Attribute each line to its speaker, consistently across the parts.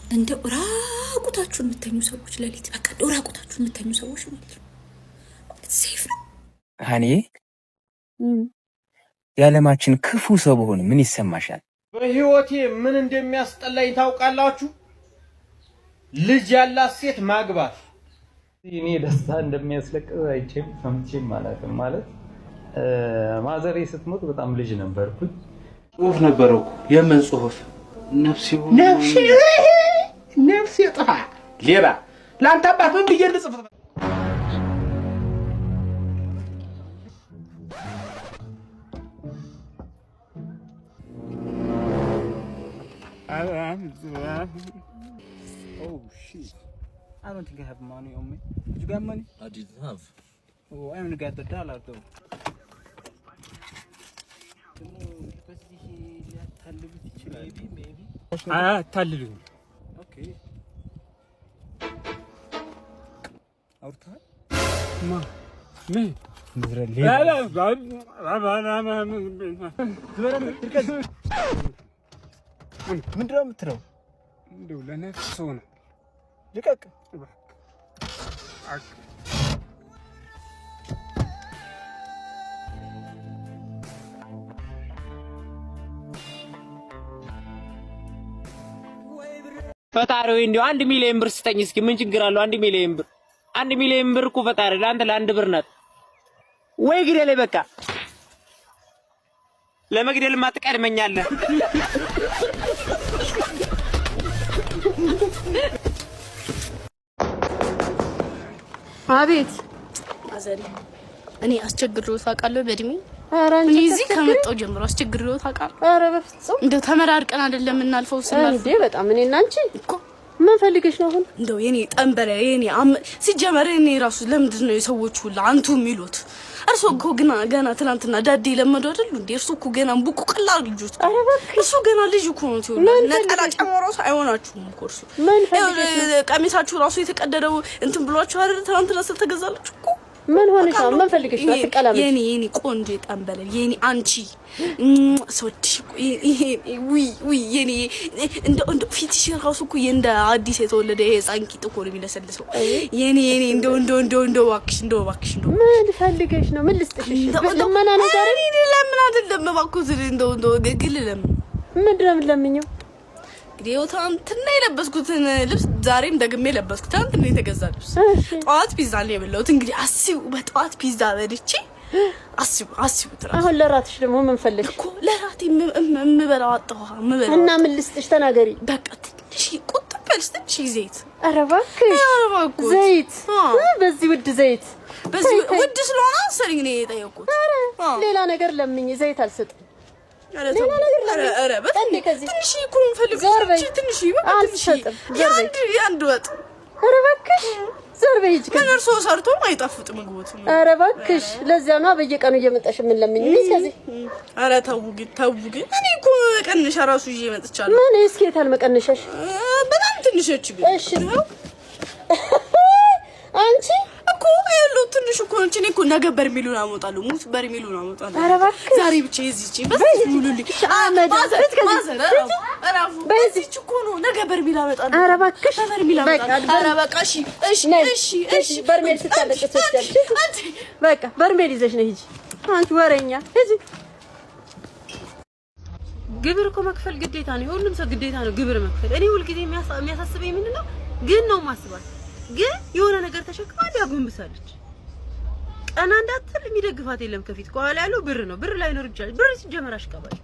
Speaker 1: እንደው ራቁታችሁን የምተኙ ሰዎች ለሊት በቃ እንደው ራቁታችሁን የምተኙ ሰዎች ማለት ነው ሴፍ ነው።
Speaker 2: ሃኒ የዓለማችን ክፉ ሰው በሆነ ምን ይሰማሻል?
Speaker 3: በህይወቴ ምን እንደሚያስጠላኝ ታውቃላችሁ? ልጅ ያላት ሴት ማግባት።
Speaker 4: እኔ ደስታ እንደሚያስለቅስ አይቼም ሰምቼም አላውቅም። ማለት ማዘሬ ስትሞት በጣም ልጅ ነበርኩኝ።
Speaker 5: ጽሁፍ ነበረው የምን ጽሁፍ? ነፍሴ ጥፋ ሌባ ላንተ አባት ምን ብዬ ልጽፍ?
Speaker 6: Oh shit. I don't think I have money on me. Did you got money?
Speaker 7: I didn't have.
Speaker 6: Oh, I only got the dollar though. Maybe. ታልሉኝ ኦኬ አውርተሃል ማ ምን ምንድነው የምትለው? እንደው ለነፍስ ሰው ነው። ልቀቅ
Speaker 8: ፈጣሪው እንዴው 1 ሚሊዮን ብር ስጠኝ እስኪ ምን ችግር አለው? 1 ሚሊዮን ብር እኮ ፈጣሪ ለአንተ ለ1 ብር ናት ወይ ግደለ በቃ ለመግደልማ ትቀድመኛለህ።
Speaker 9: አቤት
Speaker 1: አዘሪ እኔ አስቸግሮት አውቃለሁ በእድሜ እኔ እዚህ ከመጣሁ ጀምሮ አስቸግሮት አውቃለሁ።
Speaker 9: ኧረ በፍጹም
Speaker 1: እንደው ተመራርቀን አይደለም እናልፈው ስናልፍ
Speaker 9: እንዴ በጣም እኔና አንቺ እኮ ምን ፈልገሽ ነው አሁን?
Speaker 1: እንደው የኔ ጠንበረ የኔ ሲጀመር እኔ ራሱ ለምንድን ነው የሰዎች ሁሉ አንቱ የሚሉት? እርሶ እኮ ገና ትናንትና ዳዴ ለመዱ አይደል እንዴ? እርሶ እኮ ገና ቡቁ ቀላል ልጅ እርሶ ገና ልጅ እኮ ነው ትይው ነጠላ ጨምሮ አይሆናችሁም እኮ እርሶ ቀሚሳችሁ ራሱ የተቀደደው እንትን ብሏችሁ አይደል ትናንትና ስለተገዛላችሁ እኮ ምን ሆነሽ ነው? ምን ፈልገሽ ነው? አትቀላመሽ የኔ ቆንጆ ጠንበለል የኔ አንቺ ሶድሽ ዊ የኔ እንደ ፊትሽ ራሱ እኮ እንደ አዲስ የተወለደ የህፃን ቂጥ እኮ ነው የሚለሰልሰው የኔ እንደ እባክሽ
Speaker 9: ምን ፈልገሽ ነው? ምን ልስጥሽ? ለማና ነገር
Speaker 1: እኔ ለምን አይደለም እባክህ እንደው ግግል ለምን
Speaker 9: ምንድነው ለምኝው?
Speaker 1: ግዴውታንትና የለበስኩትን ልብስ ዛሬም ደግሜ ለበስኩት። አንተን የተገዛ ልብስ ጧት ፒዛ ነው የበላሁት። እንግዲህ አስቡ በጧት ፒዛ በልቼ አስቡ ትራስ።
Speaker 9: አሁን ለራትሽ ደግሞ ምን ፈልገሽ
Speaker 1: እኮ? ለራቴ የምበላው አጣሁ የምበላው
Speaker 9: እና ምን ልስጥሽ? ተናገሪ
Speaker 1: በቃ። ትንሽ ቁጥብልስ ትንሽ ዘይት።
Speaker 9: ኧረ እባክሽ ዘይት? በዚህ ውድ ዘይት?
Speaker 1: በዚህ ውድ ስለሆነ አሰሪኝ ነው የጠየቁት።
Speaker 9: ሌላ ነገር ለምኝ ዘይት አልሰጥም።
Speaker 1: ኧረ ትንሽ እኮ ፈልገሽ ትንሽ
Speaker 9: አልሰጥም።
Speaker 1: አንድ ወጥ
Speaker 9: ኧረ እባክሽ ዞር በይ እንጂ
Speaker 1: ከነርሶ ሰርቶ አይጣፍጥ ምግቦት።
Speaker 9: ኧረ እባክሽ ለዚያ ነው በየቀኑ እየመጣሽ ምን ለምኝ እስከዚህ።
Speaker 1: ኧረ ተው ግን እኔ እኮ ቀንሻ ራሱ ይዤ መጥቻለሁ።
Speaker 9: ምን እስኪ የታል መቀነሻሽ?
Speaker 1: በጣም ትንሽች ግን
Speaker 9: እሺ አንቺ
Speaker 1: እኮ አይሉ ትንሽ እኮ እንጂ እኔ እኮ ነገ በርሜሉን አመጣለሁ ሙት በርሜሉን አመጣለሁ።
Speaker 9: ኧረ እባክሽ
Speaker 1: ዛሬ ብቻ እዚች በዚህ ሙሉልኝ አራፉ በዚች እኮ ነው ነገ በርሜል አመጣለሁ።
Speaker 9: ኧረ እባክሽ
Speaker 1: በርሜል አመጣለሁ። ኧረ በቃ እሺ
Speaker 9: በርሜል ስታለቅ ተወስጃለሽ። በቃ በርሜል ይዘሽ ነው ሂጂ አንቺ ወሬኛ ሂጂ።
Speaker 10: ግብር እኮ መክፈል ግዴታ ነው። ሁሉም ሰው ግዴታ ነው ግብር መክፈል። እኔ ሁሉ ጊዜ የሚያሳስበኝ ምንድነው ግን ነው ማስባት ግን የሆነ ነገር ተሸክማ ያጎንብሳለች። ቀና እንዳትል የሚደግፋት የለም ከፊት ከኋላ ያለው ብር ነው። ብር ላይ ነው ይችላል። ብር ሲጀመር አሽቀባል።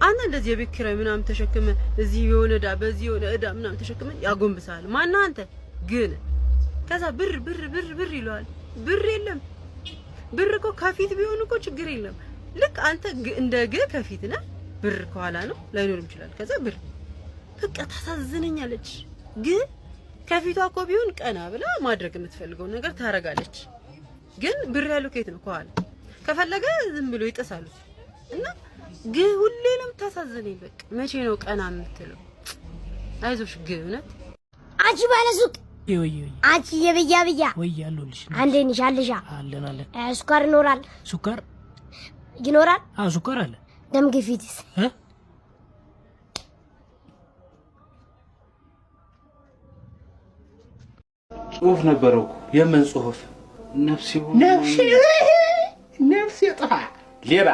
Speaker 10: አንተ እንደዚህ የቤት ኪራይ ምናምን ተሸክመ እዚህ የሆነ ዕዳ በዚህ የሆነ ዕዳ ምናምን ተሸክመ ያጎንብሳል። ማን ነው አንተ ግን? ከዛ ብር ይለዋል። ብር የለም። ብር እኮ ከፊት ቢሆን እኮ ችግር የለም። ልክ አንተ እንደ ከፊት ነህ፣ ብር ከኋላ ነው ላይኖርም ይችላል። ከዛ ብር በቃ ታሳዝነኛለች ግን ከፊቷ እኮ ቢሆን ቀና ብላ ማድረግ የምትፈልገው ነገር ታረጋለች። ግን ብር ያለው ከየት ነው? ከኋላ ከፈለገ ዝም ብሎ ይጥሳሉ። እና ግን ሁሌ ነው የምታሳዝነኝ። በቃ መቼ ነው ቀና የምትለው? አይዞሽ ግን እውነት
Speaker 11: አንቺ ባለ ሱቅ
Speaker 7: ወይ
Speaker 11: አንቺ የብያ
Speaker 7: ወይ ያሉልሽ
Speaker 11: አንዴ ነሽ አለሻ
Speaker 7: አለን
Speaker 11: ሱካር ይኖራል?
Speaker 7: ሱካር
Speaker 11: ይኖራል?
Speaker 7: ሱካር አለ።
Speaker 11: ደም ግፊትስ?
Speaker 5: ጽሁፍ ነበረው የምን ጽሁፍ ነፍሴ ጥፋ ሌባ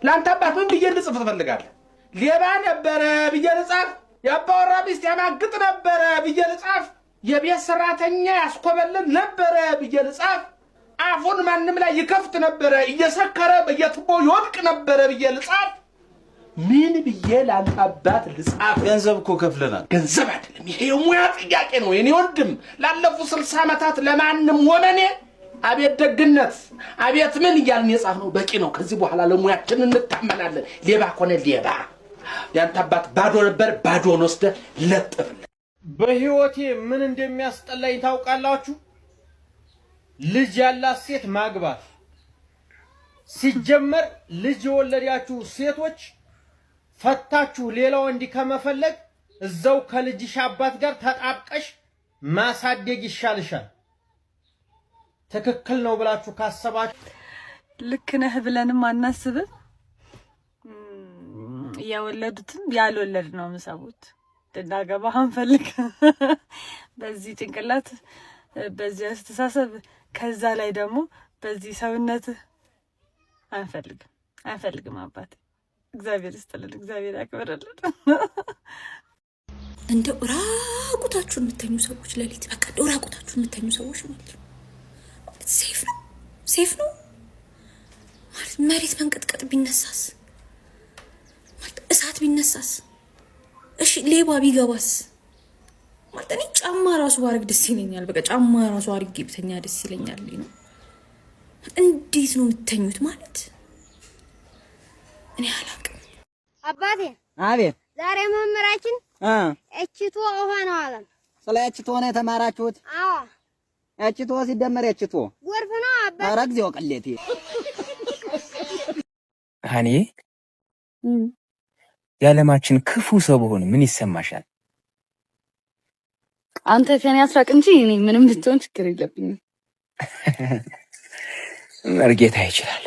Speaker 5: ላንተ አባት ምን ብዬ ልጽፍ ትፈልጋለህ? ሌባ ነበረ ብዬ ልጻፍ? ያባወራ ሚስት ያማግጥ ነበረ ብዬ ልጻፍ? የቤት ሰራተኛ ያስኮበልን ነበረ ብዬ ልጻፍ? አፉን ማንም ላይ ይከፍት ነበረ እየሰከረ በየቱቦ ይወድቅ ነበረ ብዬ ልጻፍ? ምን ብዬ ላንተ አባት ልጻፍ?
Speaker 7: ገንዘብ እኮ ከፍለናል።
Speaker 5: ገንዘብ አይደለም ይሄ የሙያ ጥያቄ ነው የኔ ወንድም። ላለፉት 60 ዓመታት ለማንም ወመኔ አቤት ደግነት አቤት ምን እያልን የጻፍነው በቂ ነው። ከዚህ በኋላ ለሙያችን እንታመናለን። ሌባ ኮነ ሌባ ያንተ አባት ባዶ ነበር፣ ባዶን ወስደህ ለጥፍልህ።
Speaker 3: በህይወቴ ምን እንደሚያስጠላኝ ታውቃላችሁ? ልጅ ያላት ሴት ማግባት። ሲጀመር ልጅ የወለዳችሁ ሴቶች ፈታችሁ ሌላ ወንድ ከመፈለግ እዛው ከልጅሽ አባት ጋር ተጣብቀሽ ማሳደግ ይሻልሻል። ትክክል ነው ብላችሁ ካሰባችሁ
Speaker 10: ልክ ነህ ብለንም አናስብም። የወለዱትም ያልወለድ ነው ምሰቡት እንድናገባ አንፈልግ። በዚህ ጭንቅላት በዚህ አስተሳሰብ ከዛ ላይ ደግሞ በዚህ ሰውነት አንፈልግም። አባቴ እግዚአብሔር ይስጥልን፣ እግዚአብሔር ያክብርልን።
Speaker 12: እንደው ራቁታችሁን የምተኙ ሰዎች ለሊት በቃ እንደው ራቁታችሁን የምተኙ ሰዎች ማለት ነው ሴፍ ነው ማለት መሬት መንቀጥቀጥ ቢነሳስ ማለት እሳት ቢነሳስ እሺ ሌባ ቢገባስ ማለት እኔ ጫማ ራሱ ባረግ ደስ ይለኛል። በቃ ጫማ ራሱ አርጌ ብተኛ ደስ ይለኛል ነው። እንዴት ነው የምተኙት ማለት እኔ አላውቅም።
Speaker 6: አባቴ
Speaker 11: አቤት ዛሬ መምህራችን እቺቶ ውሃ ነው አለን።
Speaker 6: ስለ እቺቶ ነው የተማራችሁት?
Speaker 11: አዎ
Speaker 6: እቺቶ ሲደመር እቺቶ
Speaker 11: ጎርፍ ነው አባ።
Speaker 6: ኧረ እግዚኦ ቅሌቴ
Speaker 2: ሃኒ የዓለማችን ክፉ ሰው በሆነ ምን ይሰማሻል?
Speaker 1: አንተ ከኔ አስራቅ እንጂ እኔ ምንም ብትሆን ችግር የለብኝም።
Speaker 2: መርጌታ ይችላል።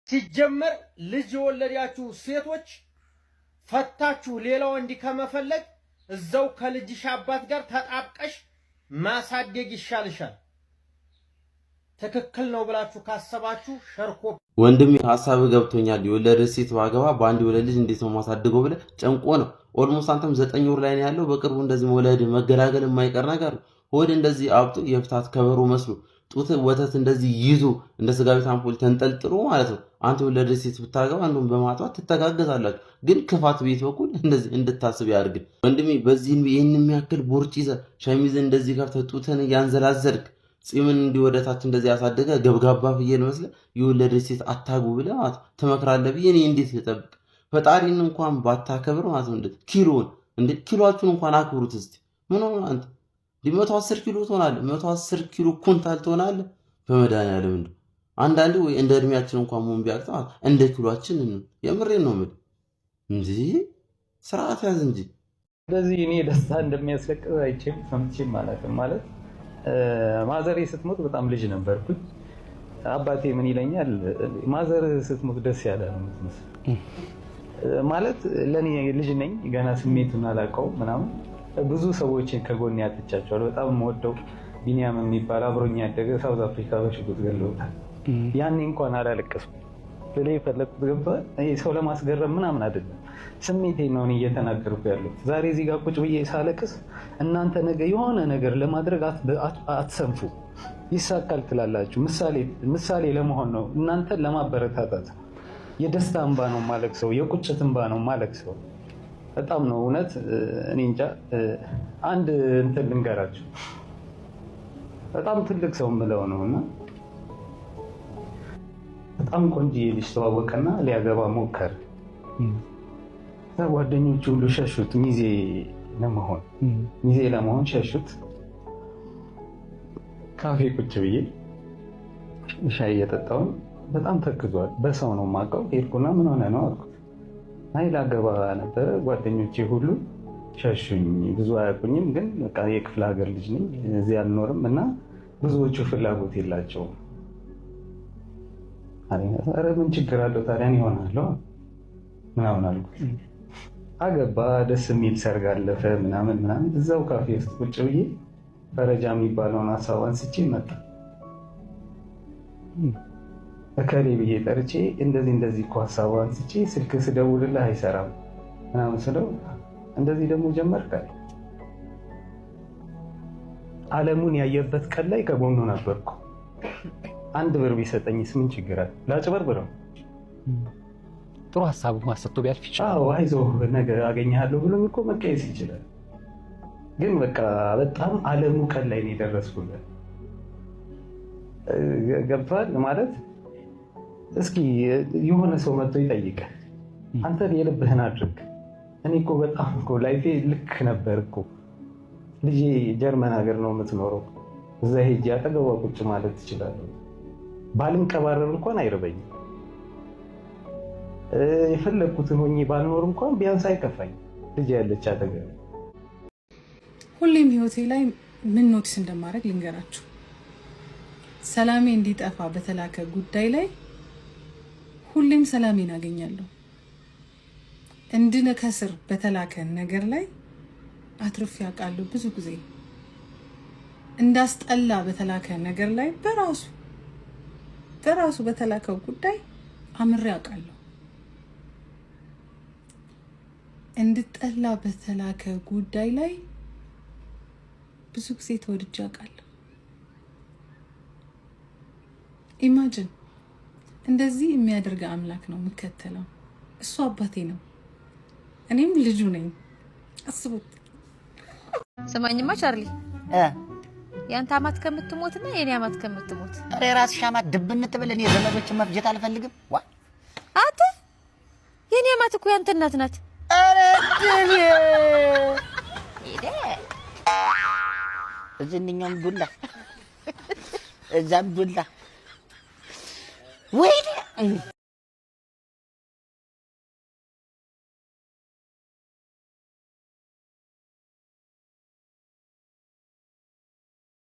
Speaker 3: ሲጀመር ልጅ የወለዳችሁ ሴቶች ፈታችሁ ሌላ ወንድ ከመፈለግ እዛው ከልጅሽ አባት ጋር ተጣብቀሽ ማሳደግ ይሻልሻል። ትክክል ነው ብላችሁ ካሰባችሁ ሸርኮ
Speaker 7: ወንድሜ ሐሳብ ገብቶኛል። የወለደ ሴት ባገባ በአንድ ወለድ ልጅ እንዴት ነው ማሳደገው ብለህ ጨንቆ ነው። ኦልሞስት አንተም 9 ወር ላይ ነው ያለው። በቅርቡ እንደዚህ መውለድ መገላገል የማይቀር ነገር ሆድ እንደዚህ አብጦ የፍታት ከበሮ መስሎ ጡት ወተት እንደዚህ ይዞ እንደ ስጋ ቤት አምፖል ተንጠልጥሎ ማለት ነው። አንተ የወለደ ሴት ብታገባ አንዱን በማጥባት ትተጋገዛላችሁ። ግን ክፋት ቤት በኩል እንደዚህ እንድታስብ ያድርግ ወንድሜ። በዚህ ይሄን የሚያክል ቦርጭ ይዘህ ሸሚዝ እንደዚህ ጋር ተጡተን ያንዘላዘልክ ጺምን እንዲወደታች እንደዚህ ያሳደገ ገብጋባ ፍየል መስለህ የወለደች ሴት አታጉ ብለህ ማለት ትመክራለህ ብዬ እኔ እንዴት ልጠብቅ? ፈጣሪን እንኳን ባታከብር ማለት ነው ኪሎአችሁን እንኳን አክብሩት እስቲ። ምን ሆነ አንተ 110 ኪሎ ትሆናለህ፣ 110 ኪሎ ኩንታል ትሆናለህ። በመድኃኒዓለም እንደው አንዳንዴ ወይ እንደ እድሜያችን እንኳን መሆን ቢያቅተው እንደ ኪሎአችን የምሬን ነው የምልህ እንጂ ስርዓት ያዝ እንጂ።
Speaker 4: ስለዚህ እኔ ደስታ እንደሚያስለቅስ አይቼም ሰምቼም አላውቅም። ማለት ማዘሬ ስትሞት በጣም ልጅ ነበርኩኝ። አባቴ ምን ይለኛል፣ ማዘር ስትሞት ደስ ያለ ነው የምትመስለው ማለት ለኔ ልጅ ነኝ ገና ስሜቱን አላውቀውም ምናምን። ብዙ ሰዎችን ከጎን ያጥቻቸዋል። በጣም የምወደው ቢኒያም የሚባል አብሮኝ ያደገ ሳውዝ አፍሪካ በሽጉጥ ገለውታል። ያኔ እንኳን አላለቀስኩም። ለሌ ፈለኩት ገብቷል። ሰው ለማስገረም ምናምን አይደለም፣ ስሜቴን ነው እየተናገርኩ ያለው። ዛሬ እዚህ ጋር ቁጭ ብዬ ሳለቅስ እናንተ ነገ የሆነ ነገር ለማድረግ አትሰንፉ፣ ይሳካል ትላላችሁ። ምሳሌ ለመሆን ነው፣ እናንተን ለማበረታታት። የደስታ እንባ ነው ማለቅሰው፣ የቁጭት እንባ ነው ማለቅሰው። በጣም ነው እውነት። እኔ እንጃ። አንድ እንትን ልንገራችሁ፣ በጣም ትልቅ ሰው ምለው ነውና በጣም ቆንጆ ልጅ ተዋወቀና ሊያገባ ሞከረ። ጓደኞቹ ሁሉ ሸሹት፣ ሚዜ ለመሆን ሸሹት። ካፌ ቁጭ ብዬ ሻይ እየጠጣሁ በጣም ተክዟል። በሰው ነው የማውቀው። ሄድኩና ምን ሆነ ነው አልኩት። አይ ላገባ ነበረ፣ ጓደኞቼ ሁሉ ሸሹኝ። ብዙ አያውቁኝም፣ ግን በቃ የክፍለ ሀገር ልጅ ነኝ፣ እዚህ አልኖርም እና ብዙዎቹ ፍላጎት የላቸውም። ኧረ ምን ችግር አለው ታዲያ ይሆናለሁ ምናምን አልኩት። አገባ፣ ደስ የሚል ሰርግ አለፈ ምናምን። እዛው ካፌ ውስጥ ቁጭ ብዬ ፈረጃ የሚባለውን ሀሳብ አንስቼ መጣ። እከሌ ብዬ ጠርቼ እንደዚህ እኮ ሀሳብ አንስቼ ስልክ ስደውልልህ አይሰራም ምናምን ስለው እንደዚህ ደግሞ ጀመርክ አለ። ዓለሙን ያየበት ቀን ላይ ከጎኑ ነበርኩ። 1 ብር ቢሰጠኝስ ምን ችግር አለ? ላጭበርብረው?
Speaker 13: ጥሩ ሀሳብ ማሰጥቶ ቢያልፍ ይችላል።
Speaker 4: አዎ አይዞህ ነገ አገኘሃለሁ ብሎኝ እኮ መቀየስ ይችላል። ግን በቃ በጣም ዓለሙ ቀን ላይ ነው የደረስኩለት። ገብቷል ማለት እስኪ የሆነ ሰው መጥቶ ይጠይቀህ፣ አንተ የልብህን አድርግ። እኔ እኮ በጣም እኮ ላይፌ ልክ ነበር እኮ። ልጄ ጀርመን ሀገር ነው የምትኖረው። እዛ ሄጄ አጠገቧ ቁጭ ማለት ትችላለህ። ባልንቀባረር እንኳን አይርበኝም። የፈለኩትን ሆኜ ባልኖር እንኳን ቢያንስ አይከፋኝ። ልጄ ያለች አጠገብ።
Speaker 14: ሁሌም ህይወቴ ላይ ምን ኖቲስ እንደማድረግ ልንገራችሁ። ሰላሜ እንዲጠፋ በተላከ ጉዳይ ላይ ሁሌም ሰላሜን አገኛለሁ። እንድነከስር በተላከ ነገር ላይ አትርፌ አውቃለሁ። ብዙ ጊዜ እንዳስጠላ በተላከ ነገር ላይ በራሱ በተላከው ጉዳይ አምሬ አውቃለሁ። እንድጠላ በተላከ ጉዳይ ላይ ብዙ ጊዜ ተወድጄ አውቃለሁ። ኢማጂን እንደዚህ የሚያደርግ አምላክ ነው የምከተለው። እሱ አባቴ ነው፣ እኔም ልጁ ነኝ። አስቡት።
Speaker 15: ስማኝማ ቻርሊ፣ ያንተ አማት ከምትሞትና የኔ አማት ከምትሞት
Speaker 16: አረ ራስሽ አማት ድብንት ብለ እኔ ዘመዶችን መፍጀት አልፈልግም። ዋ
Speaker 15: አንተ የኔ አማት እኮ ያንተ እናት ናት።
Speaker 16: አረ ድብ ይደ እዚህኛውም ዱላ እዛም ዱላ ወይ